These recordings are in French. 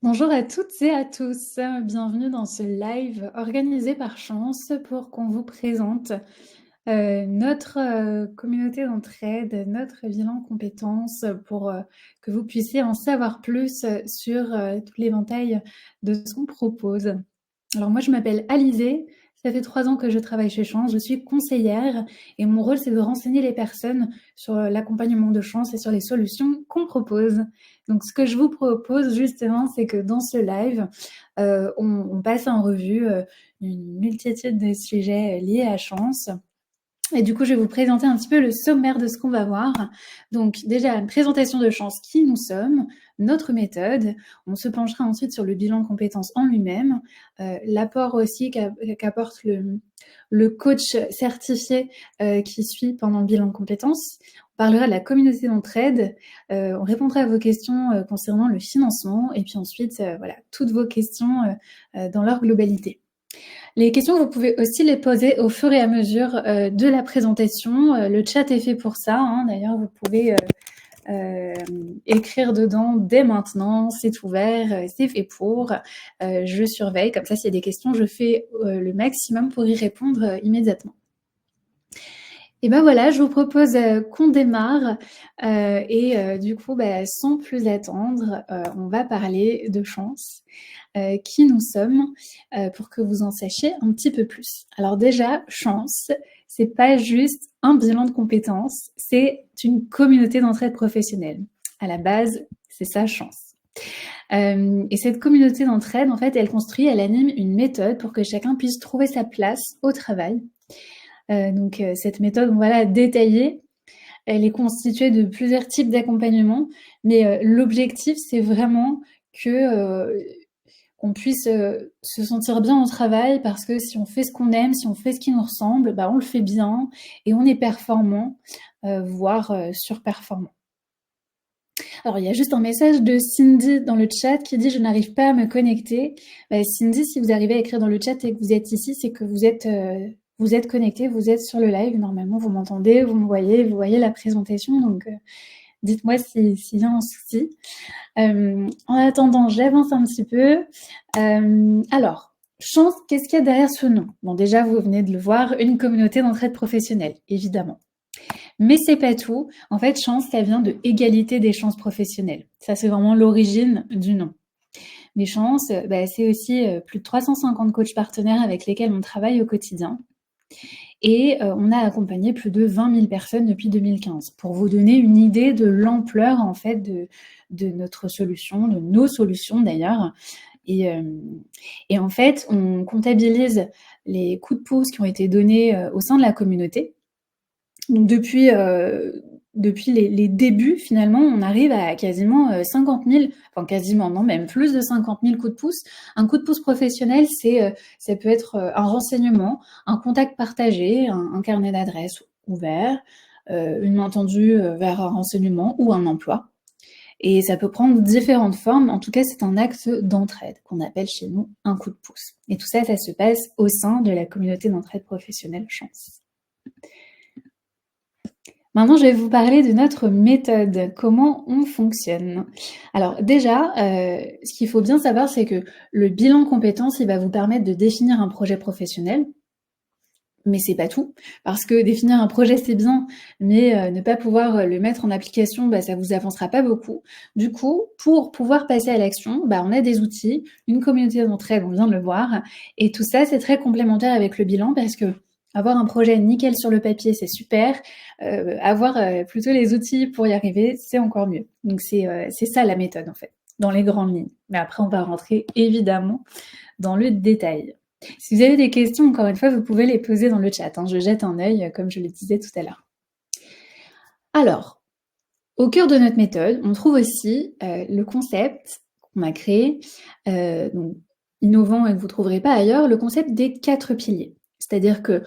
Bonjour à toutes et à tous, bienvenue dans ce live organisé par Chance pour qu'on vous présente notre communauté d'entraide, notre bilan compétences pour que vous puissiez en savoir plus sur tout l'éventail de ce qu'on propose. Alors moi je m'appelle Alizée, ça fait 3 ans que je travaille chez Chance, je suis conseillère et mon rôle c'est de renseigner les personnes sur l'accompagnement de Chance et sur les solutions qu'on propose. Donc ce que je vous propose justement, c'est que dans ce live, on passe en revue une multitude de sujets liés à Chance. Et du coup, je vais vous présenter un petit peu le sommaire de ce qu'on va voir. Donc déjà, une présentation de Chance, qui nous sommes, notre méthode. On se penchera ensuite sur le bilan de compétences en lui-même, l'apport aussi qu'apporte le coach certifié qui suit pendant le bilan de compétences. On parlera de la communauté d'entraide, on répondra à vos questions concernant le financement, et puis ensuite, voilà, toutes vos questions dans leur globalité. Les questions, vous pouvez aussi les poser au fur et à mesure de la présentation. Le chat est fait pour ça, hein. D'ailleurs, vous pouvez écrire dedans dès maintenant, c'est ouvert, c'est fait pour. Je surveille, comme ça, s'il y a des questions, je fais le maximum pour y répondre immédiatement. Et ben voilà, je vous propose qu'on démarre et du coup, sans plus attendre, on va parler de Chance, qui nous sommes, pour que vous en sachiez un petit peu plus. Alors déjà, Chance, c'est pas juste un bilan de compétences, c'est une communauté d'entraide professionnelle. À la base, c'est ça, Chance. Et cette communauté d'entraide, en fait, elle anime une méthode pour que chacun puisse trouver sa place au travail. Donc cette méthode, on va la détailler. Elle est constituée de plusieurs types d'accompagnement, mais l'objectif, c'est vraiment que qu'on puisse se sentir bien au travail, parce que si on fait ce qu'on aime, si on fait ce qui nous ressemble, on le fait bien et on est performant, voire surperformant. Alors, il y a juste un message de Cindy dans le chat qui dit « Je n'arrive pas à me connecter ». Cindy, si vous arrivez à écrire dans le chat et que vous êtes ici, c'est que vous êtes connecté, vous êtes sur le live. Normalement, vous m'entendez, vous me voyez, vous voyez la présentation. Donc, dites-moi s'il y a un souci. En attendant, j'avance un petit peu. Alors, Chance, qu'est-ce qu'il y a derrière ce nom? Bon, déjà, vous venez de le voir, une communauté d'entraide professionnelle, évidemment. Mais c'est pas tout. En fait, Chance, ça vient de égalité des chances professionnelles. Ça, c'est vraiment l'origine du nom. Mais Chance, c'est aussi plus de 350 coachs partenaires avec lesquels on travaille au quotidien. Et on a accompagné plus de 20 000 personnes depuis 2015, pour vous donner une idée de l'ampleur, en fait, de notre solution, de nos solutions d'ailleurs. Et en fait, on comptabilise les coups de pouce qui ont été donnés au sein de la communauté. Donc depuis les débuts, finalement, on arrive à quasiment 50 000, enfin quasiment, non, même plus de 50 000 coups de pouce. Un coup de pouce professionnel, ça peut être un renseignement, un contact partagé, un carnet d'adresses ouvert, une main tendue vers un renseignement ou un emploi. Et ça peut prendre différentes formes. En tout cas, c'est un acte d'entraide qu'on appelle chez nous un coup de pouce. Et tout ça, ça se passe au sein de la communauté d'entraide professionnelle Chance. Maintenant, je vais vous parler de notre méthode, comment on fonctionne. Alors déjà, ce qu'il faut bien savoir, c'est que le bilan de compétences, il va vous permettre de définir un projet professionnel, mais c'est pas tout, parce que définir un projet, c'est bien, mais ne pas pouvoir le mettre en application, ça vous avancera pas beaucoup. Du coup, pour pouvoir passer à l'action, on a des outils, une communauté d'entraide, on vient de le voir, et tout ça, c'est très complémentaire avec le bilan, parce que avoir un projet nickel sur le papier, c'est super. Avoir plutôt les outils pour y arriver, c'est encore mieux. Donc c'est ça la méthode, en fait, dans les grandes lignes. Mais après, on va rentrer évidemment dans le détail. Si vous avez des questions, encore une fois, vous pouvez les poser dans le chat, hein. Je jette un œil, comme je le disais tout à l'heure. Alors, au cœur de notre méthode, on trouve aussi le concept qu'on a créé, donc innovant et que vous ne trouverez pas ailleurs, le concept des 4 piliers. C'est-à-dire que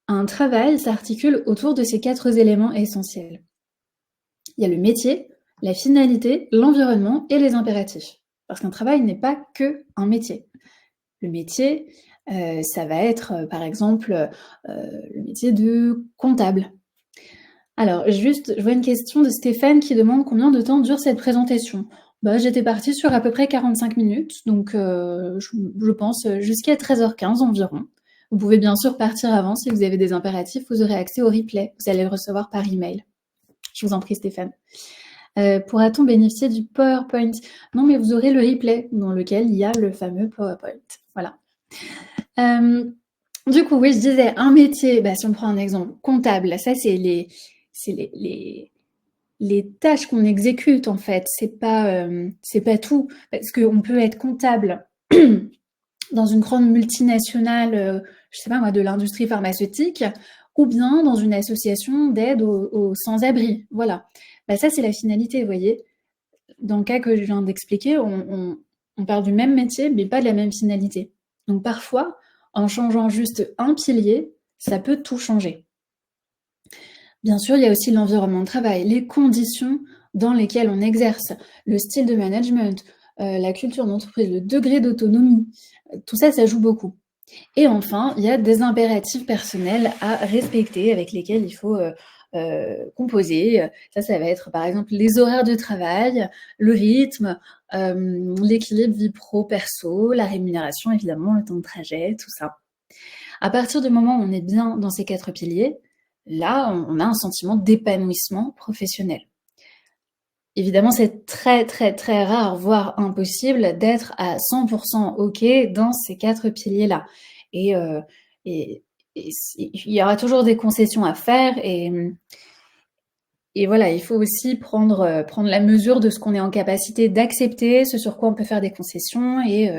un travail s'articule autour de ces 4 éléments essentiels. Il y a le métier, la finalité, l'environnement et les impératifs. Parce qu'un travail n'est pas que un métier. Le métier, ça va être, par exemple, le métier de comptable. Alors juste, je vois une question de Stéphane qui demande: «Combien de temps dure cette présentation?» Bah, j'étais partie sur à peu près 45 minutes, donc je pense, jusqu'à 13h15 environ. Vous pouvez bien sûr partir avant si vous avez des impératifs, vous aurez accès au replay. Vous allez le recevoir par email. Je vous en prie Stéphane. Pourra-t-on bénéficier du PowerPoint? Non, mais vous aurez le replay dans lequel il y a le fameux PowerPoint. Voilà. Du coup, oui, je disais un métier, si on prend un exemple comptable, ça c'est les tâches qu'on exécute en fait, c'est pas tout, parce qu'on peut être comptable dans une grande multinationale, je sais pas moi, de l'industrie pharmaceutique, ou bien dans une association d'aide aux sans-abri. Voilà. Ça c'est la finalité, vous voyez. Dans le cas que je viens d'expliquer, on parle du même métier, mais pas de la même finalité. Donc parfois, en changeant juste un pilier, ça peut tout changer. Bien sûr, il y a aussi l'environnement de travail, les conditions dans lesquelles on exerce, le style de management, la culture d'entreprise, le degré d'autonomie. Tout ça, ça joue beaucoup. Et enfin, il y a des impératifs personnels à respecter avec lesquels il faut composer. Ça va être par exemple les horaires de travail, le rythme, l'équilibre vie pro-perso, la rémunération évidemment, le temps de trajet, tout ça. À partir du moment où on est bien dans ces 4 piliers, là, on a un sentiment d'épanouissement professionnel. Évidemment, c'est très, très, très rare, voire impossible, d'être à 100% OK dans ces 4 piliers-là. Et il y aura toujours des concessions à faire et voilà, il faut aussi prendre la mesure de ce qu'on est en capacité d'accepter, ce sur quoi on peut faire des concessions et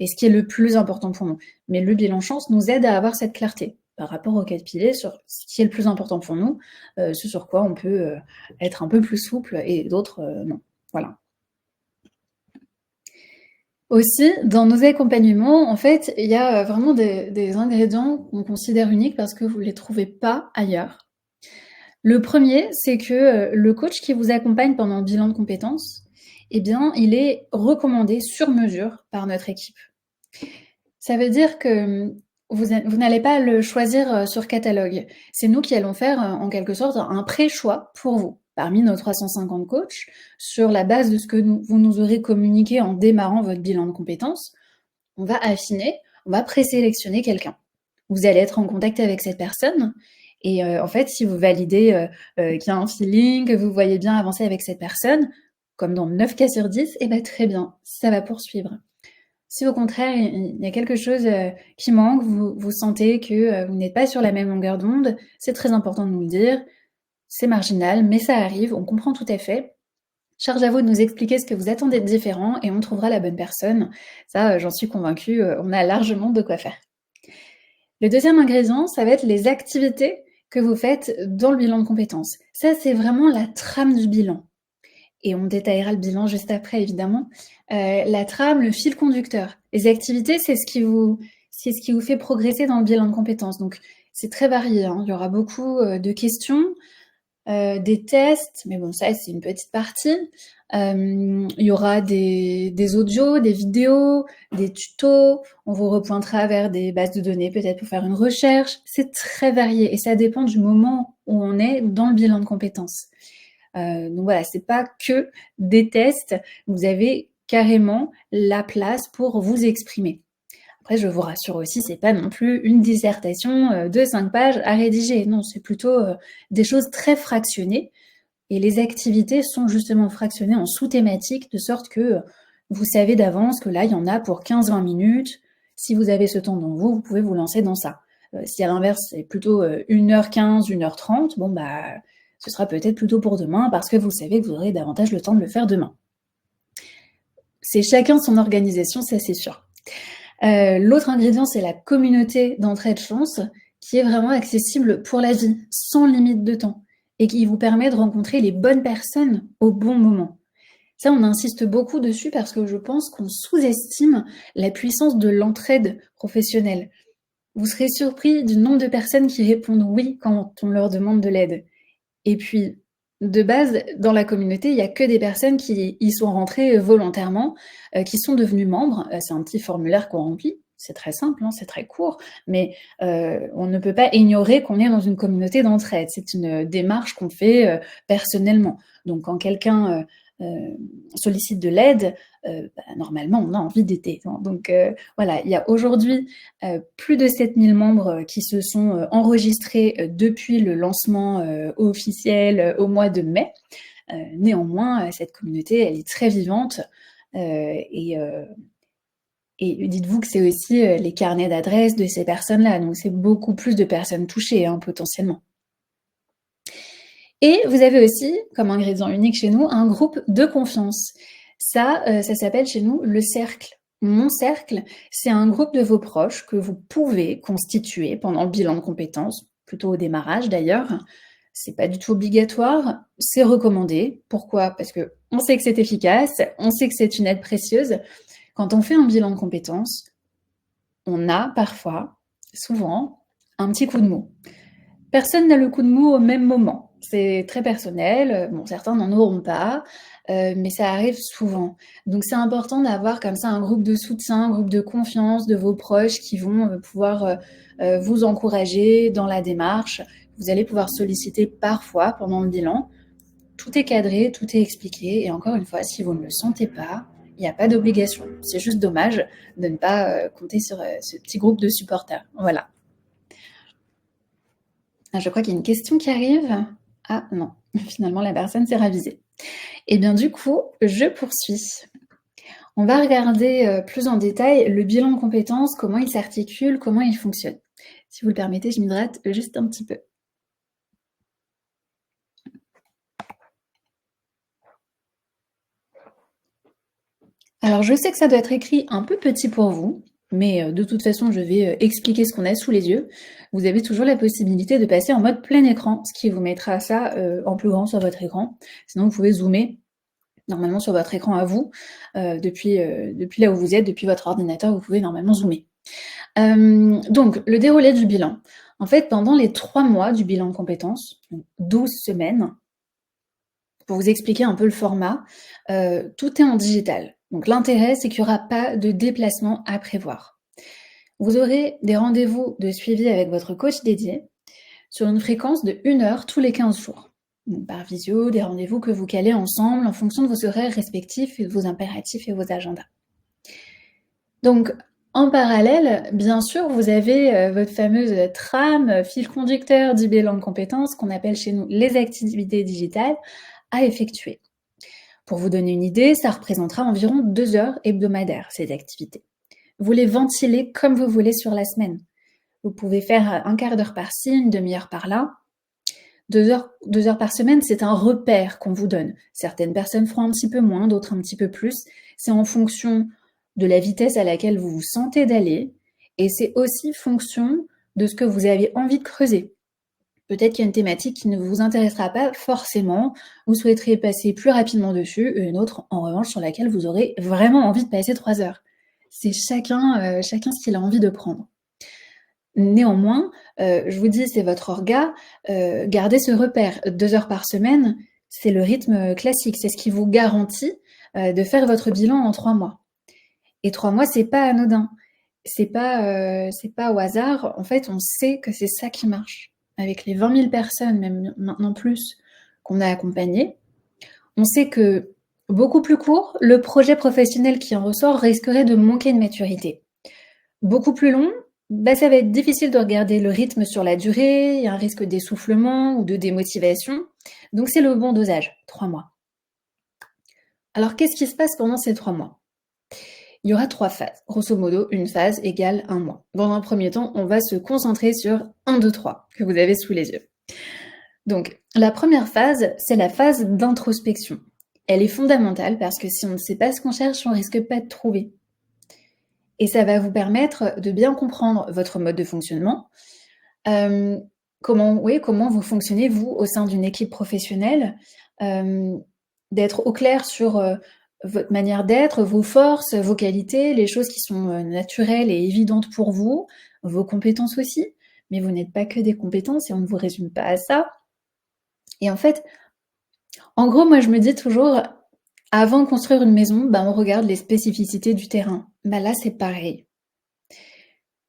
ce qui est le plus important pour nous. Mais le bilan chance nous aide à avoir cette clarté par rapport aux 4 piliers sur ce qui est le plus important pour nous, ce sur quoi on peut être un peu plus souple et d'autres non. Voilà. Aussi, dans nos accompagnements, en fait, il y a vraiment des ingrédients qu'on considère uniques parce que vous ne les trouvez pas ailleurs. Le premier, c'est que le coach qui vous accompagne pendant le bilan de compétences, eh bien, il est recommandé sur mesure par notre équipe. Ça veut dire que vous n'allez pas le choisir sur catalogue. C'est nous qui allons faire en quelque sorte un pré-choix pour vous, parmi nos 350 coachs, sur la base de ce que vous nous aurez communiqué en démarrant votre bilan de compétences. On va affiner, on va présélectionner quelqu'un. Vous allez être en contact avec cette personne et en fait, si vous validez qu'il y a un feeling, que vous voyez bien avancer avec cette personne, comme dans 9 cas sur 10, très bien, ça va poursuivre. Si au contraire, il y a quelque chose qui manque, vous sentez que vous n'êtes pas sur la même longueur d'onde, c'est très important de nous le dire. C'est marginal, mais ça arrive, on comprend tout à fait. Charge à vous de nous expliquer ce que vous attendez de différent et on trouvera la bonne personne. Ça, j'en suis convaincue, on a largement de quoi faire. Le deuxième ingrédient, ça va être les activités que vous faites dans le bilan de compétences. Ça, c'est vraiment la trame du bilan. Et on détaillera le bilan juste après, évidemment. La trame, le fil conducteur. Les activités, c'est ce qui vous fait progresser dans le bilan de compétences. Donc, c'est très varié, hein. Il y aura beaucoup de questions, des tests, mais bon, ça, c'est une petite partie. Il y aura des audios, des vidéos, des tutos. On vous repointera vers des bases de données, peut-être pour faire une recherche. C'est très varié et ça dépend du moment où on est dans le bilan de compétences. Donc voilà, c'est pas que des tests. Vous avez carrément la place pour vous exprimer. Après, je vous rassure aussi, c'est pas non plus une dissertation de 5 pages à rédiger. Non, c'est plutôt des choses très fractionnées. Et les activités sont justement fractionnées en sous-thématiques, de sorte que vous savez d'avance que là, il y en a pour 15-20 minutes. Si vous avez ce temps devant vous, vous pouvez vous lancer dans ça. Si à l'inverse, c'est plutôt 1h15, 1h30, ce sera peut-être plutôt pour demain, parce que vous savez que vous aurez davantage le temps de le faire demain. C'est chacun son organisation, ça c'est sûr. L'autre ingrédient, c'est la communauté d'entraide chance, qui est vraiment accessible pour la vie, sans limite de temps, et qui vous permet de rencontrer les bonnes personnes au bon moment. Ça, on insiste beaucoup dessus parce que je pense qu'on sous-estime la puissance de l'entraide professionnelle. Vous serez surpris du nombre de personnes qui répondent oui quand on leur demande de l'aide. Et puis, de base, dans la communauté, il n'y a que des personnes qui y sont rentrées volontairement, qui sont devenues membres. C'est un petit formulaire qu'on remplit, C'est très simple, hein, c'est très court, mais on ne peut pas ignorer qu'on est dans une communauté d'entraide. C'est une démarche qu'on fait, personnellement. Donc quand quelqu'un, sollicite de l'aide, normalement on a envie d'aider, hein. Donc voilà, il y a aujourd'hui, plus de 7 000 membres, qui se sont, enregistrés, depuis le lancement, officiel, au mois de mai. Néanmoins, cette communauté, elle est très vivante, et dites-vous que c'est aussi, les carnets d'adresses de ces personnes-là, donc c'est beaucoup plus de personnes touchées, hein, potentiellement. Et vous avez aussi, comme ingrédient unique chez nous, un groupe de confiance. Ça s'appelle chez nous le cercle. Mon cercle, c'est un groupe de vos proches que vous pouvez constituer pendant le bilan de compétences, plutôt au démarrage d'ailleurs. C'est pas du tout obligatoire, c'est recommandé. Pourquoi? Parce qu'on sait que c'est efficace, on sait que c'est une aide précieuse. Quand on fait un bilan de compétences, on a parfois, souvent, un petit coup de mou. Personne n'a le coup de mou au même moment. C'est très personnel. Bon, certains n'en auront pas, mais ça arrive souvent. Donc c'est important d'avoir comme ça un groupe de soutien, un groupe de confiance de vos proches qui vont, pouvoir, vous encourager dans la démarche. Vous allez pouvoir solliciter parfois pendant le bilan. Tout est cadré, tout est expliqué et encore une fois, si vous ne le sentez pas, il n'y a pas d'obligation. C'est juste dommage de ne pas, compter sur, ce petit groupe de supporters. Voilà. Ah, je crois qu'il y a une question qui arrive. Ah non, finalement la personne s'est ravisée. Et bien du coup, je poursuis. On va regarder plus en détail le bilan de compétences, comment il s'articule, comment il fonctionne. Si vous le permettez, je m'hydrate juste un petit peu. Alors je sais que ça doit être écrit un peu petit pour vous, mais de toute façon je vais expliquer ce qu'on a sous les yeux. Vous avez toujours la possibilité de passer en mode plein écran, ce qui vous mettra ça en plus grand sur votre écran. Sinon vous pouvez zoomer normalement sur votre écran à vous, depuis là où vous êtes, depuis votre ordinateur, vous pouvez normalement zoomer. Donc le déroulé du bilan. En fait, pendant les 3 mois du bilan de compétences, donc 12 semaines, pour vous expliquer un peu le format, tout est en digital. Donc l'intérêt, c'est qu'il n'y aura pas de déplacement à prévoir. Vous aurez des rendez-vous de suivi avec votre coach dédié sur une fréquence de 1 heure tous les 15 jours. Donc par visio, des rendez-vous que vous calez ensemble en fonction de vos horaires respectifs et de vos impératifs et vos agendas. Donc en parallèle, bien sûr, vous avez votre fameuse trame, fil conducteur du bilan de compétences qu'on appelle chez nous les activités digitales à effectuer. Pour vous donner une idée, ça représentera environ 2 heures hebdomadaires, ces activités. Vous les ventilez comme vous voulez sur la semaine. Vous pouvez faire un quart d'heure par-ci, une demi-heure par-là. 2 heures par semaine, c'est un repère qu'on vous donne. Certaines personnes feront un petit peu moins, d'autres un petit peu plus. C'est en fonction de la vitesse à laquelle vous vous sentez d'aller, et c'est aussi fonction de ce que vous avez envie de creuser. Peut-être qu'il y a une thématique qui ne vous intéressera pas forcément, vous souhaiteriez passer plus rapidement dessus, et une autre, en revanche, sur laquelle vous aurez vraiment envie de passer 3 heures. C'est chacun ce qu'il a envie de prendre. Néanmoins, je vous dis, c'est votre orga, gardez ce repère. 2 heures par semaine, c'est le rythme classique, c'est ce qui vous garantit, de faire votre bilan en 3 mois. Et 3 mois, c'est pas anodin. C'est pas au hasard. En fait, on sait que c'est ça qui marche. Avec les 20 000 personnes, même maintenant plus, qu'on a accompagnées, on sait que beaucoup plus court, le projet professionnel qui en ressort risquerait de manquer de maturité. Beaucoup plus long, ça va être difficile de regarder le rythme sur la durée, il y a un risque d'essoufflement ou de démotivation. Donc c'est le bon dosage, 3 mois. Alors qu'est-ce qui se passe pendant ces 3 mois? Il y aura 3 phases. Grosso modo, une phase égale 1 mois. Dans un premier temps, on va se concentrer sur 1, 2, 3, que vous avez sous les yeux. Donc, la première phase, c'est la phase d'introspection. Elle est fondamentale parce que si on ne sait pas ce qu'on cherche, on risque pas de trouver. Et ça va vous permettre de bien comprendre votre mode de fonctionnement, comment vous fonctionnez, vous, au sein d'une équipe professionnelle, d'être au clair sur votre manière d'être, vos forces, vos qualités, les choses qui sont naturelles et évidentes pour vous, vos compétences aussi. Mais vous n'êtes pas que des compétences et on ne vous résume pas à ça. Et en fait, en gros, moi je me dis toujours, avant de construire une maison, on regarde les spécificités du terrain. Là, c'est pareil.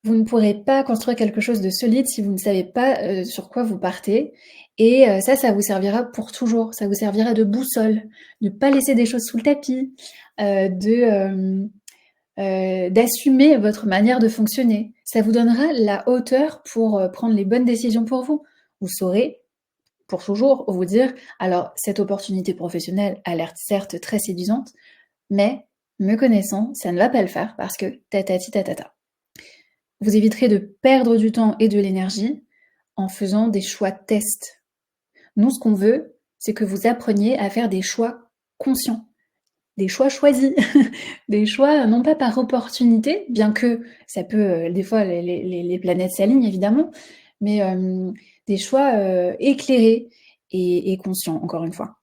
Vous ne pourrez pas construire quelque chose de solide si vous ne savez pas, sur quoi vous partez et ça vous servira pour toujours. Ça vous servira de boussole, de pas laisser des choses sous le tapis, d'assumer votre manière de fonctionner. Ça vous donnera la hauteur pour, prendre les bonnes décisions pour vous. Vous saurez, pour toujours, vous dire: «Alors cette opportunité professionnelle a l'air certes très séduisante, mais me connaissant, ça ne va pas le faire parce que tatati tatata». Vous éviterez de perdre du temps et de l'énergie en faisant des choix tests. Nous, ce qu'on veut, c'est que vous appreniez à faire des choix conscients, des choix choisis, des choix non pas par opportunité, bien que ça peut, des fois les planètes s'alignent évidemment, mais des choix éclairés et conscients, encore une fois.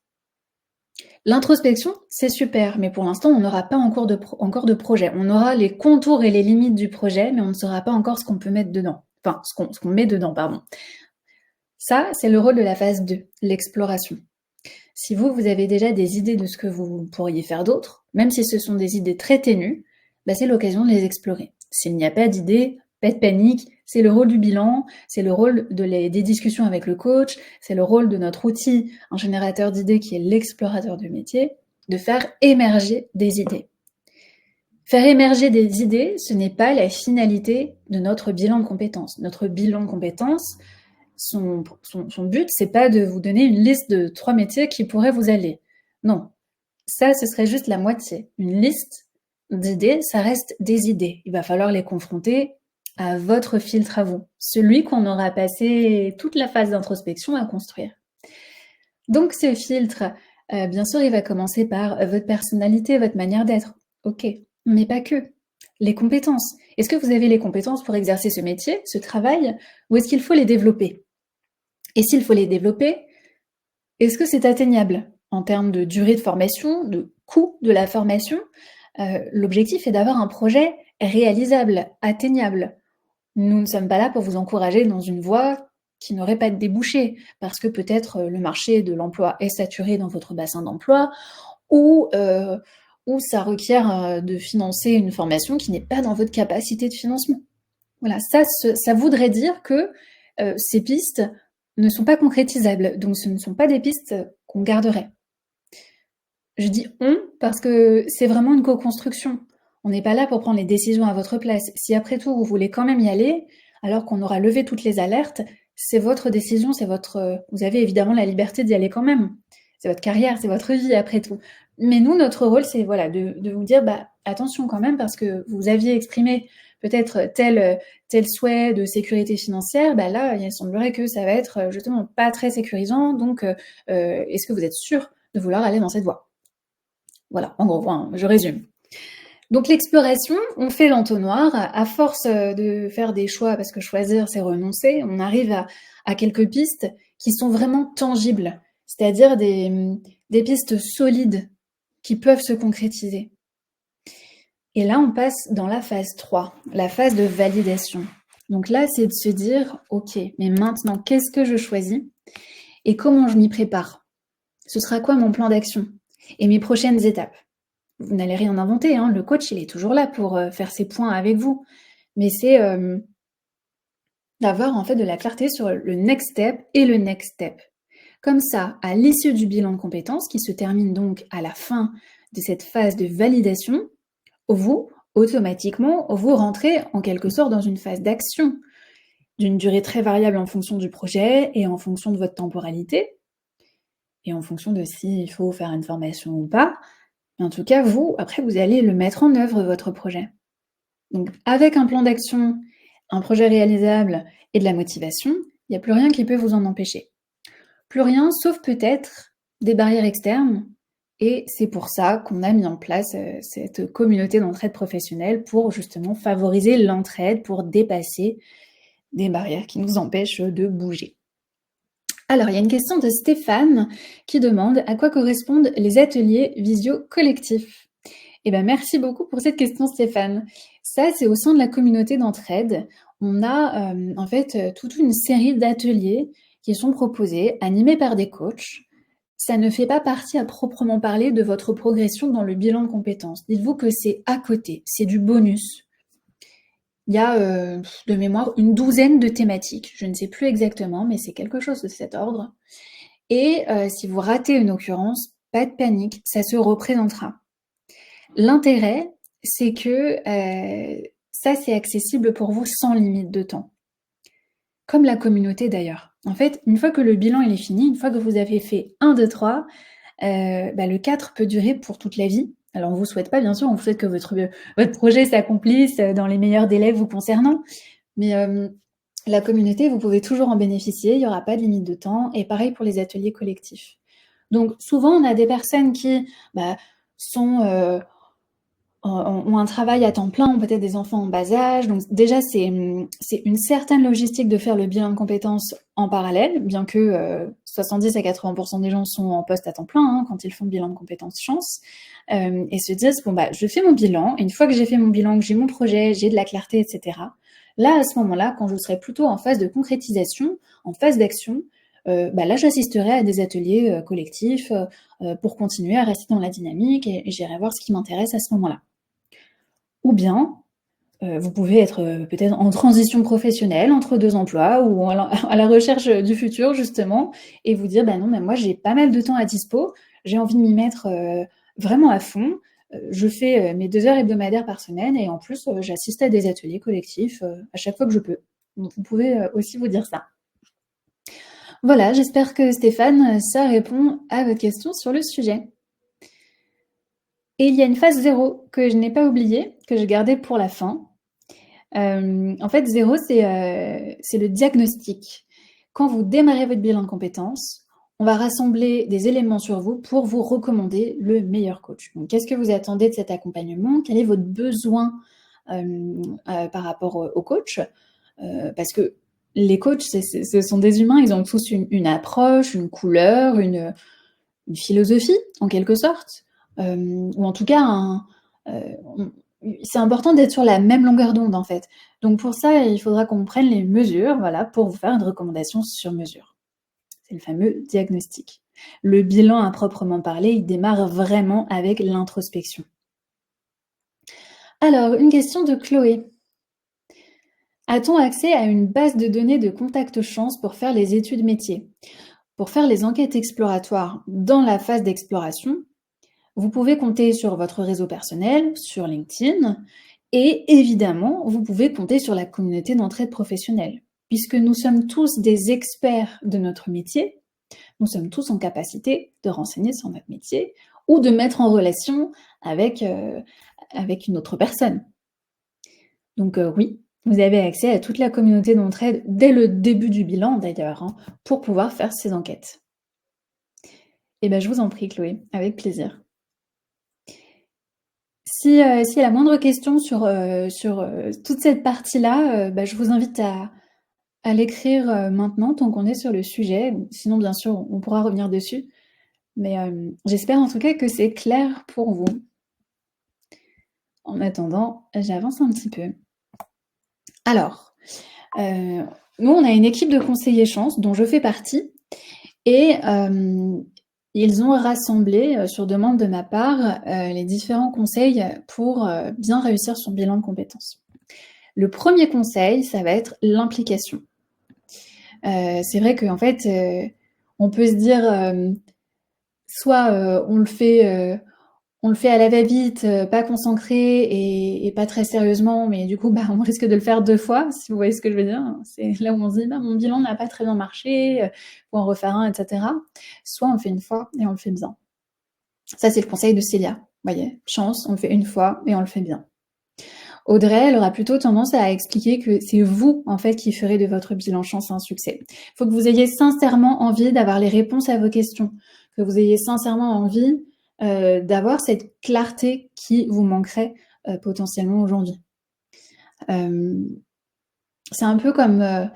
L'introspection, c'est super, mais pour l'instant, on n'aura pas encore de projet. On aura les contours et les limites du projet, mais on ne saura pas encore ce qu'on peut mettre dedans. Enfin, ce qu'on met dedans, pardon. Ça, c'est le rôle de la phase 2, l'exploration. Si vous avez déjà des idées de ce que vous pourriez faire d'autre, même si ce sont des idées très ténues, bah c'est l'occasion de les explorer. S'il n'y a pas d'idées, pas de panique, c'est le rôle du bilan, c'est le rôle des discussions avec le coach, c'est le rôle de notre outil, un générateur d'idées qui est l'explorateur de métier, de faire émerger des idées. Faire émerger des idées, ce n'est pas la finalité de notre bilan de compétences. Notre bilan de compétences, son but, c'est pas de vous donner une liste de 3 métiers qui pourraient vous aller. Non, ça, ce serait juste la moitié. Une liste d'idées, ça reste des idées. Il va falloir les confronter à votre filtre à vous, celui qu'on aura passé toute la phase d'introspection à construire. Donc ce filtre, bien sûr, il va commencer par votre personnalité, votre manière d'être. OK, mais pas que. Les compétences. Est-ce que vous avez les compétences pour exercer ce métier, ce travail, ou est-ce qu'il faut les développer? Et s'il faut les développer, est-ce que c'est atteignable en termes de durée de formation, de coût de la formation? L'objectif est d'avoir un projet réalisable, atteignable. Nous ne sommes pas là pour vous encourager dans une voie qui n'aurait pas de débouché, parce que peut-être le marché de l'emploi est saturé dans votre bassin d'emploi, ou ça requiert de financer une formation qui n'est pas dans votre capacité de financement. Voilà, ça voudrait dire que ces pistes ne sont pas concrétisables, donc ce ne sont pas des pistes qu'on garderait. Je dis «on» parce que c'est vraiment une co-construction. On n'est pas là pour prendre les décisions à votre place. Si après tout vous voulez quand même y aller, alors qu'on aura levé toutes les alertes, c'est votre décision, vous avez évidemment la liberté d'y aller quand même. C'est votre carrière, c'est votre vie après tout. Mais nous, notre rôle, c'est voilà, de vous dire bah, attention quand même parce que vous aviez exprimé peut-être tel souhait de sécurité financière, bah là, il semblerait que ça va être justement pas très sécurisant. Donc, est-ce que vous êtes sûr de vouloir aller dans cette voie? Voilà, en gros, enfin, je résume. Donc l'exploration, on fait l'entonnoir. À force de faire des choix, parce que choisir, c'est renoncer, on arrive à quelques pistes qui sont vraiment tangibles, c'est-à-dire des pistes solides qui peuvent se concrétiser. Et là, on passe dans la phase 3, la phase de validation. Donc là, c'est de se dire, ok, mais maintenant, qu'est-ce que je choisis et comment je m'y prépare? Ce sera quoi mon plan d'action et mes prochaines étapes? Vous n'allez rien inventer, hein, le coach, il est toujours là pour faire ses points avec vous. Mais c'est d'avoir en fait de la clarté sur le next step et le next step. Comme ça, à l'issue du bilan de compétences, qui se termine donc à la fin de cette phase de validation, vous, automatiquement, vous rentrez en quelque sorte dans une phase d'action, d'une durée très variable en fonction du projet et en fonction de votre temporalité, et en fonction de s'il faut faire une formation ou pas. Mais en tout cas, vous, après, vous allez le mettre en œuvre, votre projet. Donc, avec un plan d'action, un projet réalisable et de la motivation, il n'y a plus rien qui peut vous en empêcher. Plus rien, sauf peut-être des barrières externes. Et c'est pour ça qu'on a mis en place cette communauté d'entraide professionnelle pour justement favoriser l'entraide, pour dépasser des barrières qui nous empêchent de bouger. Alors, il y a une question de Stéphane qui demande à quoi correspondent les ateliers visio collectifs. Eh bien, merci beaucoup pour cette question, Stéphane. Ça, c'est au sein de la communauté d'entraide. On a en fait toute une série d'ateliers qui sont proposés, animés par des coachs. Ça ne fait pas partie à proprement parler de votre progression dans le bilan de compétences. Dites-vous que c'est à côté, c'est du bonus. Il y a, de mémoire, une douzaine de thématiques. Je ne sais plus exactement, mais c'est quelque chose de cet ordre. Et si vous ratez une occurrence, pas de panique, ça se représentera. L'intérêt, c'est que ça, c'est accessible pour vous sans limite de temps. Comme la communauté d'ailleurs. En fait, une fois que le bilan il est fini, une fois que vous avez fait 1, 2, 3, le 4 peut durer pour toute la vie. Alors on vous souhaite pas, bien sûr, on vous souhaite que votre projet s'accomplisse dans les meilleurs délais vous concernant. Mais la communauté, vous pouvez toujours en bénéficier, il n'y aura pas de limite de temps. Et pareil pour les ateliers collectifs. Donc souvent, on a des personnes qui sont ont un travail à temps plein, ont peut-être des enfants en bas âge. Donc déjà, c'est une certaine logistique de faire le bilan de compétences en parallèle, bien que 70 à 80% des gens sont en poste à temps plein hein, quand ils font le bilan de compétences chance, et se disent, bon, je fais mon bilan, et une fois que j'ai fait mon bilan, que j'ai mon projet, j'ai de la clarté, etc., là, à ce moment-là, quand je serai plutôt en phase de concrétisation, en phase d'action, là, j'assisterai à des ateliers collectifs pour continuer à rester dans la dynamique et j'irai voir ce qui m'intéresse à ce moment-là. Ou bien, vous pouvez être peut-être en transition professionnelle entre 2 emplois ou à la recherche du futur justement et vous dire: non, mais moi j'ai pas mal de temps à dispo, j'ai envie de m'y mettre vraiment à fond. Je fais mes 2 heures hebdomadaires par semaine et en plus j'assiste à des ateliers collectifs à chaque fois que je peux. Donc vous pouvez aussi vous dire ça. Voilà, j'espère que Stéphane, ça répond à votre question sur le sujet. Et il y a une phase 0 que je n'ai pas oubliée, que je gardais pour la fin. En fait, 0, c'est le diagnostic. Quand vous démarrez votre bilan de compétences, on va rassembler des éléments sur vous pour vous recommander le meilleur coach. Donc, qu'est-ce que vous attendez de cet accompagnement? Quel est votre besoin par rapport au coach? Parce que les coachs, ce sont des humains, ils ont tous une approche, une couleur, une philosophie, en quelque sorte. Ou en tout cas, c'est important d'être sur la même longueur d'onde, en fait. Donc pour ça, il faudra qu'on prenne les mesures, voilà, pour vous faire une recommandation sur mesure. C'est le fameux diagnostic. Le bilan à proprement parler, il démarre vraiment avec l'introspection. Alors, une question de Chloé. A-t-on accès à une base de données de contact chance pour faire les études métiers? Pour faire les enquêtes exploratoires dans la phase d'exploration, vous pouvez compter sur votre réseau personnel, sur LinkedIn, et évidemment, vous pouvez compter sur la communauté d'entraide professionnelle. Puisque nous sommes tous des experts de notre métier, nous sommes tous en capacité de renseigner sur notre métier ou de mettre en relation avec une autre personne. Donc oui, vous avez accès à toute la communauté d'entraide dès le début du bilan d'ailleurs, hein, pour pouvoir faire ces enquêtes. Je vous en prie Chloé, avec plaisir. S'il y a la moindre question sur toute cette partie-là, je vous invite à l'écrire maintenant tant qu'on est sur le sujet. Sinon, bien sûr, on pourra revenir dessus. Mais j'espère en tout cas que c'est clair pour vous. En attendant, j'avance un petit peu. Alors, nous, on a une équipe de conseillers chance dont je fais partie. Et ils ont rassemblé, sur demande de ma part, les différents conseils pour bien réussir son bilan de compétences. Le premier conseil, ça va être l'implication. C'est vrai qu'en fait, on peut se dire, soit on le fait à la va-vite, pas concentré et pas très sérieusement, mais du coup, on risque de le faire 2 fois, si vous voyez ce que je veux dire. C'est là où on se dit, mon bilan n'a pas très bien marché, faut en refaire un, etc. Soit on le fait une fois et on le fait bien. Ça, c'est le conseil de Célia. Vous voyez, chance, on le fait une fois et on le fait bien. Audrey, elle aura plutôt tendance à expliquer que c'est vous, en fait, qui ferez de votre bilan chance un succès. Il faut que vous ayez sincèrement envie d'avoir les réponses à vos questions, que vous ayez sincèrement envie d'avoir cette clarté qui vous manquerait potentiellement aujourd'hui. C'est un peu comme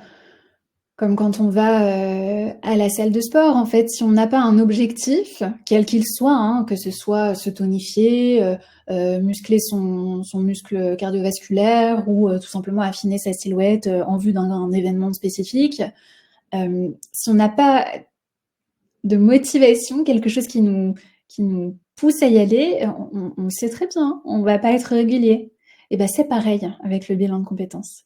quand on va à la salle de sport, en fait, si on n'a pas un objectif, quel qu'il soit, hein, que ce soit se tonifier, muscler son muscle cardiovasculaire ou tout simplement affiner sa silhouette en vue d'un événement spécifique, si on n'a pas de motivation, quelque chose qui nous pousse à y aller, on sait très bien, on va pas être régulier. Et ben, c'est pareil avec le bilan de compétences.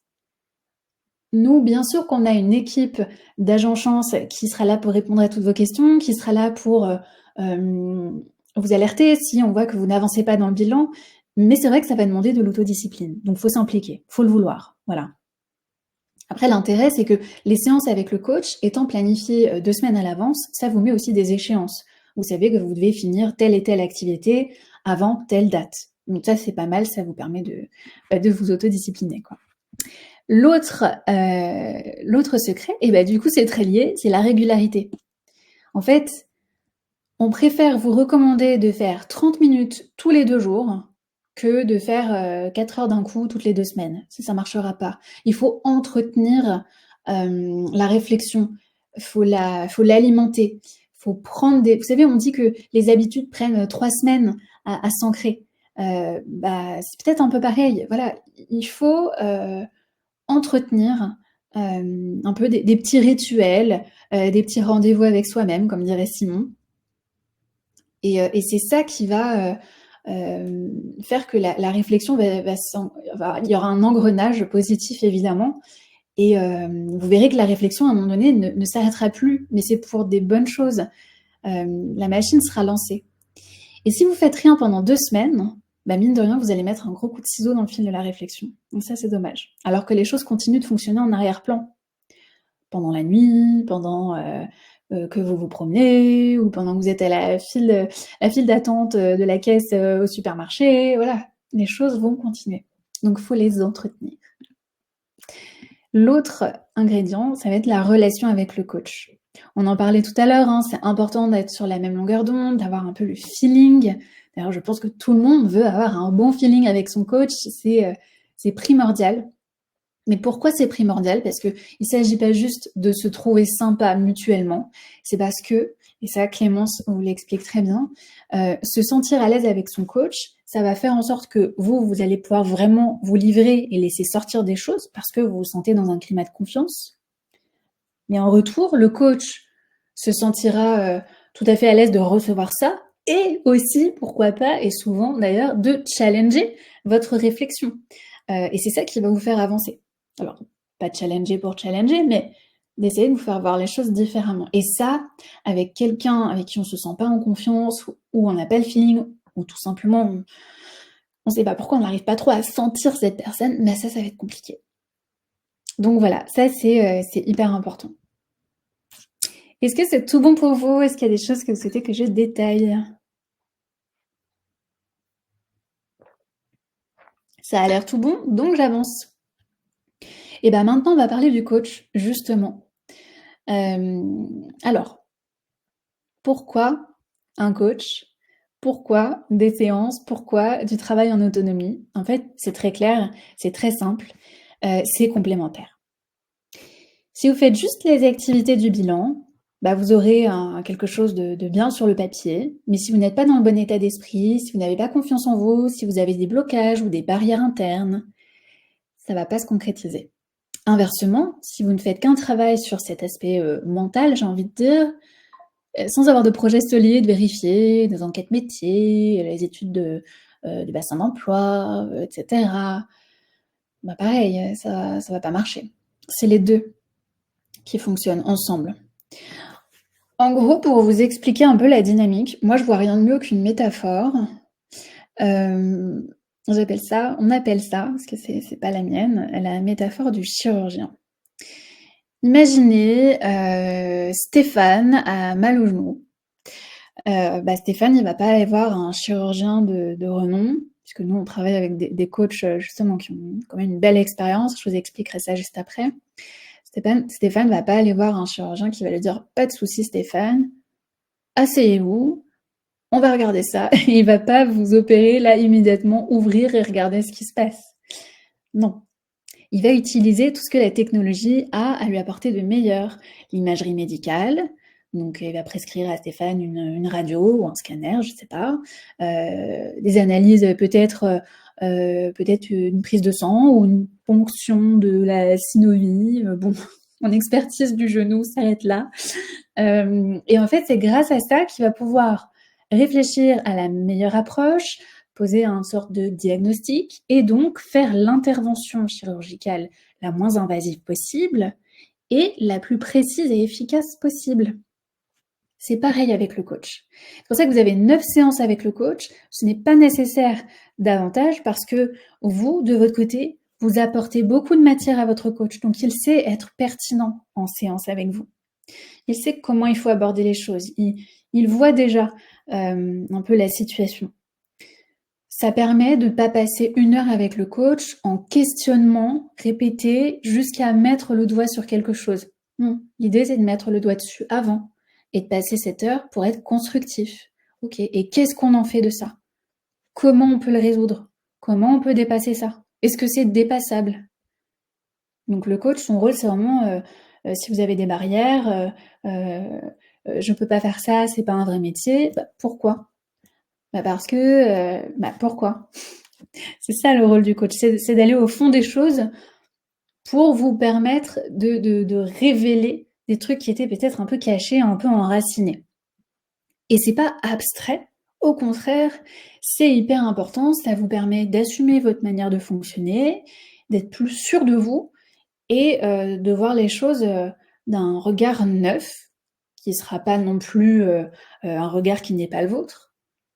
Nous, bien sûr qu'on a une équipe d'agents chance qui sera là pour répondre à toutes vos questions, qui sera là pour, vous alerter si on voit que vous n'avancez pas dans le bilan, mais c'est vrai que ça va demander de l'autodiscipline. Donc faut s'impliquer, faut le vouloir, voilà. Après l'intérêt, c'est que les séances avec le coach étant planifiées, 2 semaines à l'avance, ça vous met aussi des échéances. Vous savez que vous devez finir telle et telle activité avant telle date. Donc ça, c'est pas mal, ça vous permet de vous autodiscipliner, quoi. L'autre secret, et bah, du coup, c'est très lié, c'est la régularité. En fait, on préfère vous recommander de faire 30 minutes tous les 2 jours que de faire 4 heures d'un coup toutes les 2 semaines. Ça marchera pas. Il faut entretenir la réflexion, faut l'alimenter, faut prendre des... Vous savez, on dit que les habitudes prennent 3 semaines à s'ancrer. Bah, c'est peut-être un peu pareil. Voilà, il faut entretenir un peu des petits rituels, des petits rendez-vous avec soi-même, comme dirait Simon. Et c'est ça qui va faire que la réflexion il y aura un engrenage positif évidemment, et vous verrez que la réflexion à un moment donné ne s'arrêtera plus, mais c'est pour des bonnes choses. La machine sera lancée. Et si vous faites rien pendant 2 semaines, bah mine de rien, vous allez mettre un gros coup de ciseau dans le fil de la réflexion. Donc ça, c'est dommage. Alors que les choses continuent de fonctionner en arrière-plan. Pendant la nuit, pendant que vous vous promenez, ou pendant que vous êtes à la file d'attente de la caisse au supermarché, voilà, les choses vont continuer. Donc, il faut les entretenir. L'autre ingrédient, ça va être la relation avec le coach. On en parlait tout à l'heure, hein, c'est important d'être sur la même longueur d'onde, d'avoir un peu le feeling. D'ailleurs, je pense que tout le monde veut avoir un bon feeling avec son coach, c'est primordial. Mais pourquoi c'est primordial? Parce que il s'agit pas juste de se trouver sympa mutuellement, c'est parce que, et ça Clémence vous l'explique très bien, se sentir à l'aise avec son coach, ça va faire en sorte que vous allez pouvoir vraiment vous livrer et laisser sortir des choses parce que vous vous sentez dans un climat de confiance. Mais en retour, le coach se sentira tout à fait à l'aise de recevoir ça et aussi, pourquoi pas, et souvent d'ailleurs, de challenger votre réflexion. Et c'est ça qui va vous faire avancer. Alors, pas challenger pour challenger, mais d'essayer de vous faire voir les choses différemment. Et ça, avec quelqu'un avec qui on se sent pas en confiance, ou on n'a pas le feeling, ou tout simplement on sait pas pourquoi on n'arrive pas trop à sentir cette personne, mais ça va être compliqué. Donc voilà, ça c'est hyper important. Est-ce que c'est tout bon pour vous? Est-ce qu'il y a des choses que vous souhaitez que je détaille? Ça a l'air tout bon, donc j'avance. Et ben maintenant, on va parler du coach, justement. Alors, pourquoi un coach? Pourquoi des séances? Pourquoi du travail en autonomie? En fait, c'est très clair, c'est très simple, c'est complémentaire. Si vous faites juste les activités du bilan, bah vous aurez quelque chose de bien sur le papier, mais si vous n'êtes pas dans le bon état d'esprit, si vous n'avez pas confiance en vous, si vous avez des blocages ou des barrières internes, ça va pas se concrétiser. Inversement, si vous ne faites qu'un travail sur cet aspect mental, j'ai envie de dire, sans avoir de projet solides vérifiés, des enquêtes métiers, les études de bassin d'emploi, etc., bah pareil, ça va pas marcher. C'est les deux qui fonctionnent ensemble. En gros, pour vous expliquer un peu la dynamique, moi je vois rien de mieux qu'une métaphore. On appelle ça, parce que c'est pas la mienne, la métaphore du chirurgien. Imaginez Stéphane a mal au genou. Stéphane, il va pas aller voir un chirurgien de renom, puisque nous on travaille avec des coachs justement qui ont quand même une belle expérience. Je vous expliquerai ça juste après. Stéphane va pas aller voir un chirurgien qui va lui dire pas de souci Stéphane, asseyez-vous, on va regarder ça. Il va pas vous opérer là immédiatement, ouvrir et regarder ce qui se passe. Non. Il va utiliser tout ce que la technologie a à lui apporter de meilleur. L'imagerie médicale, donc il va prescrire à Stéphane une radio ou un scanner, je sais pas. Des analyses, peut-être une prise de sang ou une ponction de la synovie. Bon, mon expertise du genou s'arrête là. Et en fait, c'est grâce à ça qu'il va pouvoir réfléchir à la meilleure approche, poser une sorte de diagnostic et donc faire l'intervention chirurgicale la moins invasive possible et la plus précise et efficace possible. C'est pareil avec le coach. C'est pour ça que vous avez 9 séances avec le coach. Ce n'est pas nécessaire davantage parce que vous, de votre côté, vous apportez beaucoup de matière à votre coach. Donc, il sait être pertinent en séance avec vous. Il sait comment il faut aborder les choses. Il voit déjà un peu la situation. Ça permet de ne pas passer 1 heure avec le coach en questionnement répété jusqu'à mettre le doigt sur quelque chose. Non, l'idée c'est de mettre le doigt dessus avant et de passer cette heure pour être constructif. Ok, et qu'est-ce qu'on en fait de ça? Comment on peut le résoudre? Comment on peut dépasser ça? Est-ce que c'est dépassable? Donc le coach, son rôle, c'est vraiment, si vous avez des barrières, je ne peux pas faire ça, c'est pas un vrai métier. Bah, pourquoi? Bah parce que, pourquoi? C'est ça le rôle du coach, c'est d'aller au fond des choses pour vous permettre de révéler des trucs qui étaient peut-être un peu cachés, un peu enracinés. Et c'est pas abstrait, au contraire, c'est hyper important, ça vous permet d'assumer votre manière de fonctionner, d'être plus sûr de vous et de voir les choses d'un regard neuf, qui sera pas non plus un regard qui n'est pas le vôtre,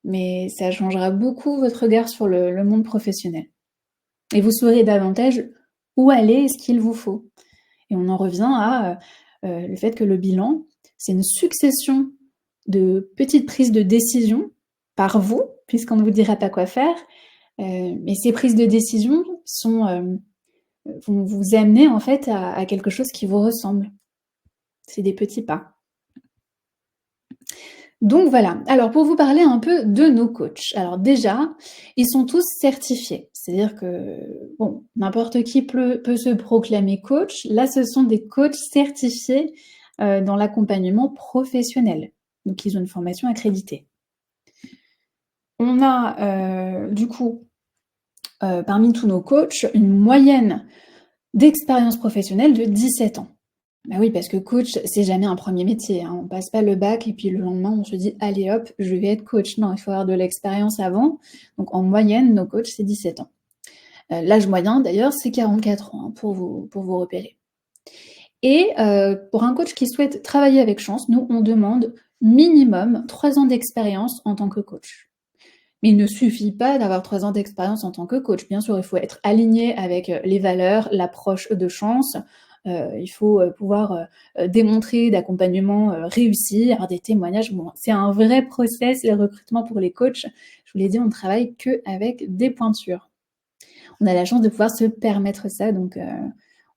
mais ça changera beaucoup votre regard sur le monde professionnel. Et vous saurez davantage où aller et ce qu'il vous faut. Et on en revient à le fait que le bilan, c'est une succession de petites prises de décision par vous, puisqu'on ne vous dira pas quoi faire, mais ces prises de décision vont vous amener en fait à quelque chose qui vous ressemble. C'est des petits pas. Donc voilà, alors pour vous parler un peu de nos coachs. Alors déjà, ils sont tous certifiés. C'est-à-dire que, bon, n'importe qui peut se proclamer coach. Là, ce sont des coachs certifiés dans l'accompagnement professionnel. Donc, ils ont une formation accréditée. On a, du coup, parmi tous nos coachs, une moyenne d'expérience professionnelle de 17 ans. Bah oui, parce que coach, c'est jamais un premier métier, hein. On passe pas le bac et puis le lendemain, on se dit: «Allez hop, je vais être coach». Non, il faut avoir de l'expérience avant. Donc en moyenne, nos coachs, c'est 17 ans. L'âge moyen d'ailleurs, c'est 44 ans, hein, pour vous repérer. Et pour un coach qui souhaite travailler avec Chance, nous, on demande minimum 3 ans d'expérience en tant que coach. Mais il ne suffit pas d'avoir 3 ans d'expérience en tant que coach. Bien sûr, il faut être aligné avec les valeurs, l'approche de Chance. Il faut pouvoir démontrer d'accompagnement réussi, avoir des témoignages. Bon, c'est un vrai process, le recrutement pour les coachs. Je vous l'ai dit, on ne travaille qu'avec des pointures. On a la chance de pouvoir se permettre ça, donc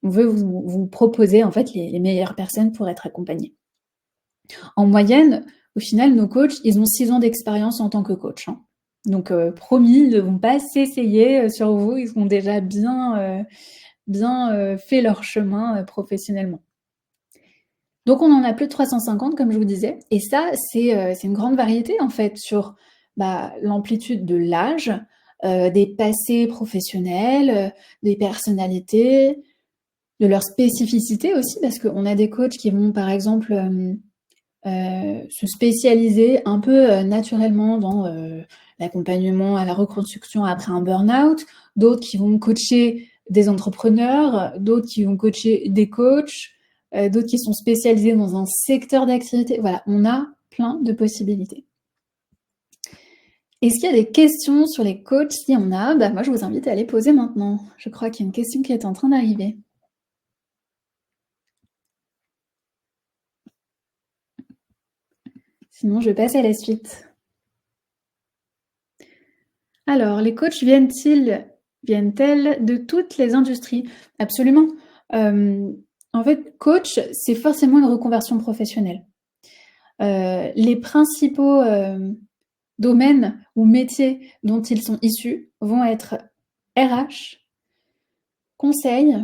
on veut vous proposer en fait les meilleures personnes pour être accompagnées. En moyenne, au final, nos coachs, ils ont 6 ans d'expérience en tant que coach, hein. Donc promis, ils ne vont pas s'essayer sur vous, ils ont déjà bien fait leur chemin professionnellement. Donc on en a plus de 350 comme je vous disais et ça c'est une grande variété en fait sur, l'amplitude de l'âge, des passés professionnels, des personnalités, de leurs spécificités aussi parce qu'on a des coachs qui vont par exemple, se spécialiser un peu, naturellement dans, l'accompagnement à la reconstruction après un burn-out, d'autres qui vont coacher des entrepreneurs, d'autres qui vont coacher des coachs, d'autres qui sont spécialisés dans un secteur d'activité. Voilà, on a plein de possibilités. Est-ce qu'il y a des questions sur les coachs? S'il y en a, moi je vous invite à les poser maintenant. Je crois qu'il y a une question qui est en train d'arriver. Sinon, je passe à la suite. Alors, les coachs viennent-elles de toutes les industries? Absolument. En fait, coach, c'est forcément une reconversion professionnelle. Les principaux, domaines ou métiers dont ils sont issus vont être RH, conseil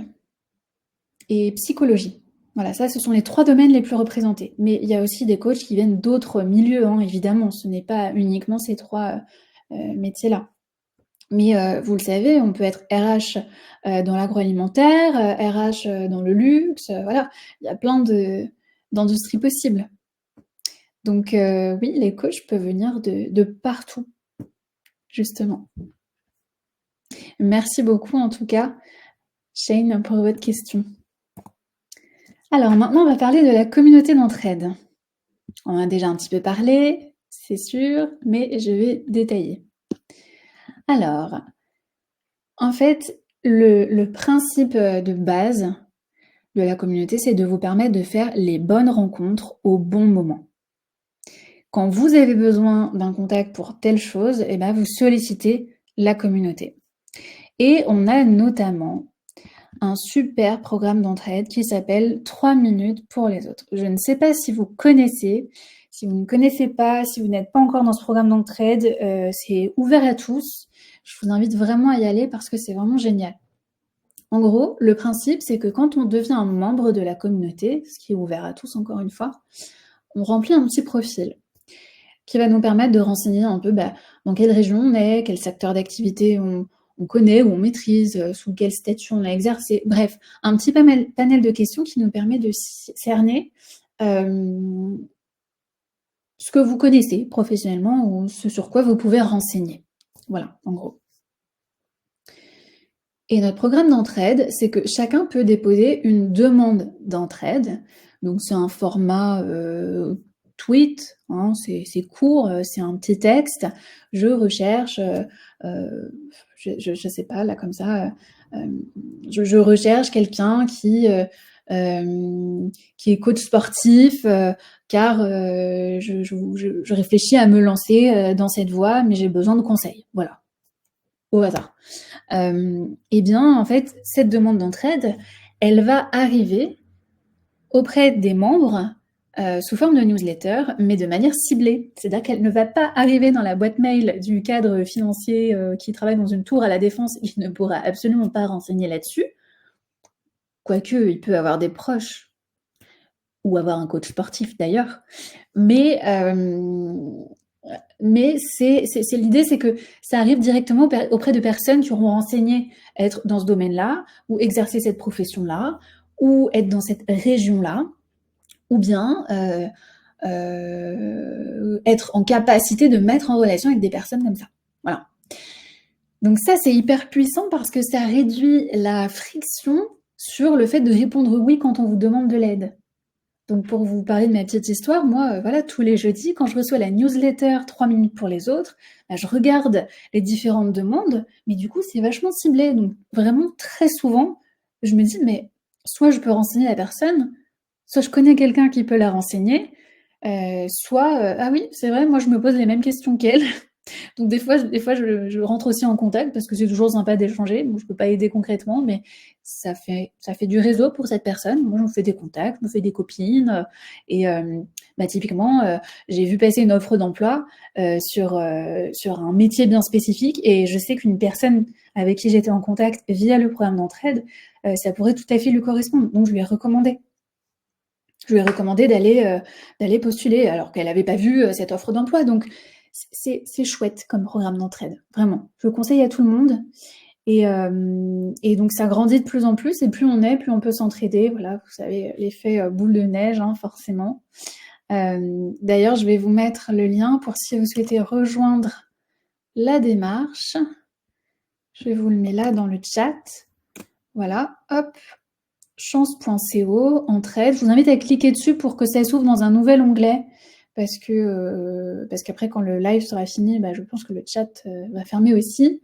et psychologie. Voilà, ça, ce sont les 3 domaines les plus représentés. Mais il y a aussi des coachs qui viennent d'autres milieux, hein, évidemment. Ce n'est pas uniquement ces 3 métiers-là. Mais vous le savez, on peut être RH, dans l'agroalimentaire, RH, dans le luxe, voilà. Il y a plein d'industries possibles. Donc oui, les coachs peuvent venir de partout. justement. Merci beaucoup en tout cas, Shane, pour votre question. Alors maintenant, on va parler de la communauté d'entraide. On en a déjà un petit peu parlé, c'est sûr, mais je vais détailler. Alors, en fait, le principe de base de la communauté, c'est de vous permettre de faire les bonnes rencontres au bon moment. Quand vous avez besoin d'un contact pour telle chose, eh ben, vous sollicitez la communauté. Et on a notamment un super programme d'entraide qui s'appelle 3 minutes pour les autres. Je ne sais pas si vous connaissez. Si vous ne connaissez pas, si vous n'êtes pas encore dans ce programme d'entraide, c'est ouvert à tous. Je vous invite vraiment à y aller parce que c'est vraiment génial. En gros, le principe, c'est que quand on devient un membre de la communauté, ce qui est ouvert à tous encore une fois, on remplit un petit profil qui va nous permettre de renseigner un peu dans quelle région on est, quel secteur d'activité on connaît ou on maîtrise, sous quel statut on a exercé. Bref, un petit panel de questions qui nous permet de cerner ce que vous connaissez professionnellement ou ce sur quoi vous pouvez renseigner. Voilà, en gros. Et notre programme d'entraide, c'est que chacun peut déposer une demande d'entraide. Donc c'est un format tweet, hein, c'est court, c'est un petit texte. Je recherche, je sais pas, là comme ça, je recherche quelqu'un qui est coach sportif, car je réfléchis à me lancer dans cette voie, mais j'ai besoin de conseils. Voilà, au hasard. Eh bien, en fait, cette demande d'entraide, elle va arriver auprès des membres sous forme de newsletter, mais de manière ciblée. C'est-à-dire qu'elle ne va pas arriver dans la boîte mail du cadre financier qui travaille dans une tour à la Défense et qui ne pourra absolument pas renseigner là-dessus. Quoique, il peut avoir des proches, ou avoir un coach sportif d'ailleurs. Mais l'idée, c'est que ça arrive directement auprès de personnes qui auront renseigné être dans ce domaine-là, ou exercer cette profession-là, ou être dans cette région-là, ou bien être en capacité de mettre en relation avec des personnes comme ça. Voilà. Donc ça, c'est hyper puissant parce que ça réduit la friction sur le fait de répondre oui quand on vous demande de l'aide. Donc pour vous parler de ma petite histoire, moi, voilà, tous les jeudis, quand je reçois la newsletter 3 minutes pour les autres, je regarde les différentes demandes, mais du coup, c'est vachement ciblé. Donc vraiment, très souvent, je me dis, mais soit je peux renseigner la personne, soit je connais quelqu'un qui peut la renseigner, soit, ah oui, c'est vrai, moi je me pose les mêmes questions qu'elle. Donc des fois je rentre aussi en contact parce que c'est toujours sympa d'échanger. Moi, je peux pas aider concrètement, mais ça fait du réseau pour cette personne. Moi, je me fais des contacts, je me fais des copines. Et typiquement, j'ai vu passer une offre d'emploi sur un métier bien spécifique et je sais qu'une personne avec qui j'étais en contact via le programme d'entraide, ça pourrait tout à fait lui correspondre. Donc je lui ai recommandé. Je lui ai recommandé d'aller postuler alors qu'elle n'avait pas vu cette offre d'emploi. Donc c'est chouette comme programme d'entraide, vraiment. Je le conseille à tout le monde. Et donc ça grandit de plus en plus, et plus on est, plus on peut s'entraider. Voilà, vous savez, l'effet boule de neige, hein, forcément. D'ailleurs, je vais vous mettre le lien pour si vous souhaitez rejoindre la démarche. Je vous le mets là dans le chat. Voilà, hop, chance.co, entraide. Je vous invite à cliquer dessus pour que ça s'ouvre dans un nouvel onglet. Parce qu'après, quand le live sera fini, je pense que le chat va fermer aussi.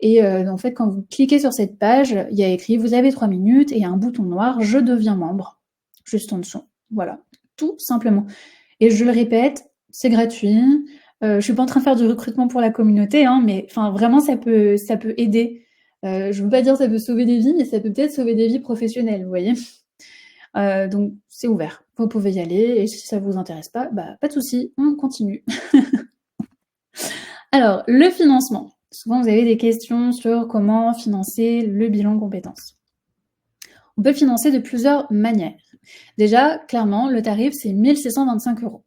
Et en fait, quand vous cliquez sur cette page, il y a écrit « Vous avez 3 minutes » et il y a un bouton noir « Je deviens membre » juste en dessous. Voilà, tout simplement. Et je le répète, c'est gratuit. Je suis pas en train de faire du recrutement pour la communauté, hein, mais vraiment, ça peut aider. Je veux pas dire que ça peut sauver des vies, mais ça peut peut-être sauver des vies professionnelles, vous voyez. Donc, c'est ouvert. Vous pouvez y aller, et si ça vous intéresse pas, pas de souci, on continue. Alors, le financement. Souvent, vous avez des questions sur comment financer le bilan compétences. On peut le financer de plusieurs manières. Déjà, clairement, le tarif, c'est 1 625 €.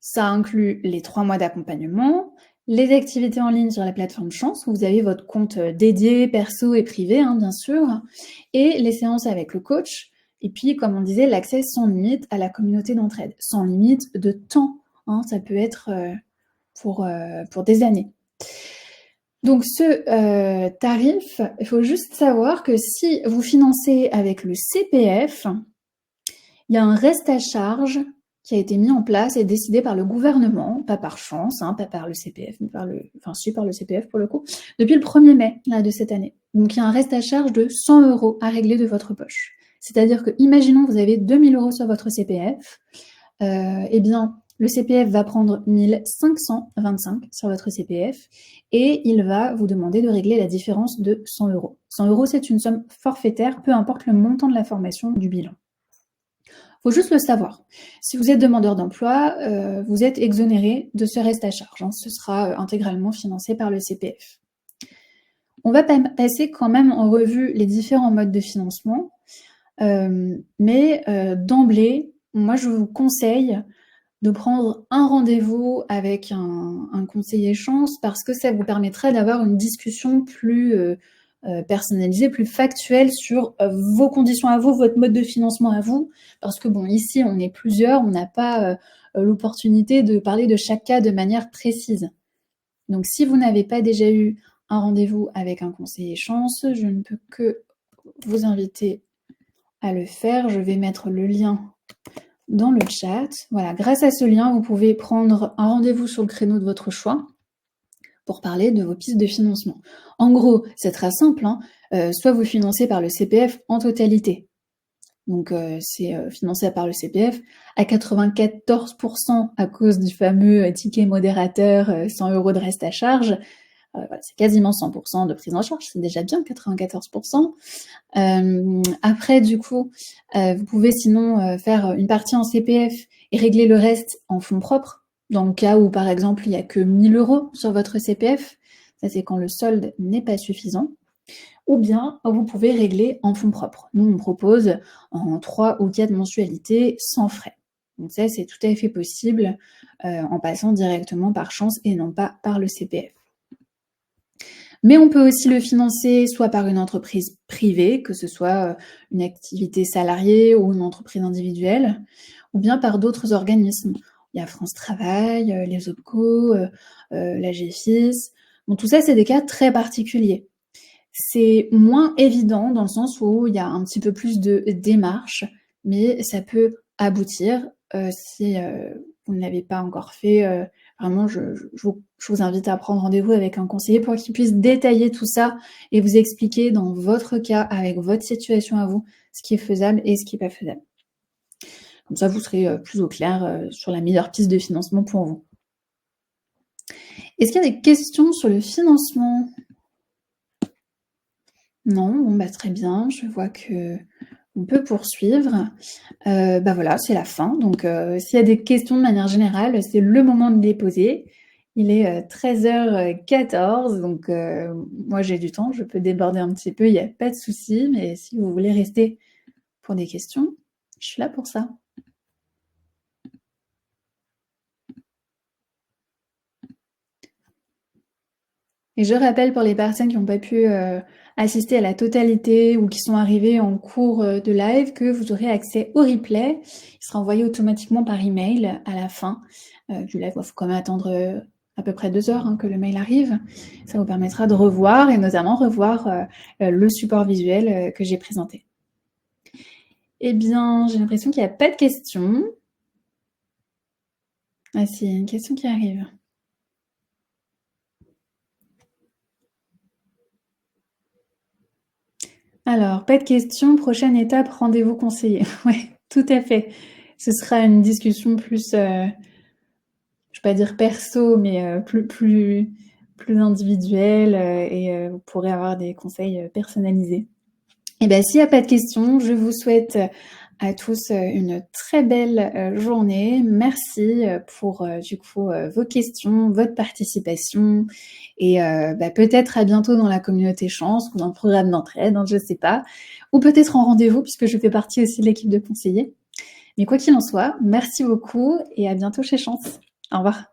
Ça inclut les 3 mois d'accompagnement, les activités en ligne sur la plateforme Chance, où vous avez votre compte dédié, perso et privé, hein, bien sûr, et les séances avec le coach, et puis, comme on disait, l'accès sans limite à la communauté d'entraide, sans limite de temps, hein, ça peut être pour des années. Donc ce tarif, il faut juste savoir que si vous financez avec le CPF, il y a un reste à charge qui a été mis en place et décidé par le gouvernement, pas par chance, hein, pas par le CPF, mais par le CPF pour le coup, depuis le 1er mai là, de cette année. Donc il y a un reste à charge de 100 € à régler de votre poche. C'est-à-dire que, imaginons vous avez 2 000 € sur votre CPF, eh bien, le CPF va prendre 1 525 sur votre CPF et il va vous demander de régler la différence de 100 €. 100 €, c'est une somme forfaitaire, peu importe le montant de la formation du bilan. Il faut juste le savoir. Si vous êtes demandeur d'emploi, vous êtes exonéré de ce reste à charge, hein. Ce sera intégralement financé par le CPF. On va passer quand même en revue les différents modes de financement, mais d'emblée, moi je vous conseille de prendre un rendez-vous avec un conseiller chance parce que ça vous permettra d'avoir une discussion plus personnalisée, plus factuelle sur vos conditions à vous, votre mode de financement à vous. Parce que bon, ici, on est plusieurs, on n'a pas l'opportunité de parler de chaque cas de manière précise. Donc, si vous n'avez pas déjà eu un rendez-vous avec un conseiller chance, je ne peux que vous inviter à le faire. Je vais mettre le lien dans le chat. Voilà, grâce à ce lien, vous pouvez prendre un rendez-vous sur le créneau de votre choix pour parler de vos pistes de financement. En gros, c'est très simple, hein. Soit vous financez par le CPF en totalité. Donc c'est financé par le CPF à 94% à cause du fameux ticket modérateur, 100 € de reste à charge. Voilà, c'est quasiment 100% de prise en charge, c'est déjà bien 94%. Après du coup, vous pouvez sinon faire une partie en CPF et régler le reste en fonds propres, dans le cas où par exemple il n'y a que 1 000 € sur votre CPF, ça c'est quand le solde n'est pas suffisant, ou bien vous pouvez régler en fonds propres. Nous on propose en 3 ou 4 mensualités sans frais. Donc ça c'est tout à fait possible en passant directement par chance et non pas par le CPF. Mais on peut aussi le financer soit par une entreprise privée, que ce soit une activité salariée ou une entreprise individuelle, ou bien par d'autres organismes. Il y a France Travail, les OPCO, la GFIS. Bon, tout ça, c'est des cas très particuliers. C'est moins évident dans le sens où il y a un petit peu plus de démarches, mais ça peut aboutir si vous ne l'avez pas encore fait. Vraiment, je vous invite à prendre rendez-vous avec un conseiller pour qu'il puisse détailler tout ça et vous expliquer dans votre cas, avec votre situation à vous, ce qui est faisable et ce qui n'est pas faisable. Comme ça, vous serez plus au clair sur la meilleure piste de financement pour vous. Est-ce qu'il y a des questions sur le financement ? Non, bon bah très bien, je vois qu'on peut poursuivre. Voilà, c'est la fin. Donc s'il y a des questions de manière générale, c'est le moment de les poser. Il est 13h14, donc moi j'ai du temps, je peux déborder un petit peu, il n'y a pas de souci, mais si vous voulez rester pour des questions, je suis là pour ça. Et je rappelle pour les personnes qui n'ont pas pu assister à la totalité ou qui sont arrivées en cours de live que vous aurez accès au replay. Il sera envoyé automatiquement par email à la fin du live. Il faut quand même attendre à peu près 2 heures que le mail arrive. Ça vous permettra de revoir et notamment revoir le support visuel que j'ai présenté. Eh bien, j'ai l'impression qu'il n'y a pas de questions. Ah si, il y a une question qui arrive. Alors, pas de questions, prochaine étape, rendez-vous conseiller. Oui, tout à fait. Ce sera une discussion plus, je ne vais pas dire perso, mais plus individuelle et vous pourrez avoir des conseils personnalisés. Et bien, s'il n'y a pas de questions, je vous souhaite à tous une très belle journée. Merci pour du coup vos questions, votre participation et peut-être à bientôt dans la communauté chance ou dans le programme d'entraide, je ne sais pas, ou peut-être en rendez-vous puisque je fais partie aussi de l'équipe de conseillers. Mais quoi qu'il en soit, merci beaucoup et à bientôt chez Chance. Au revoir.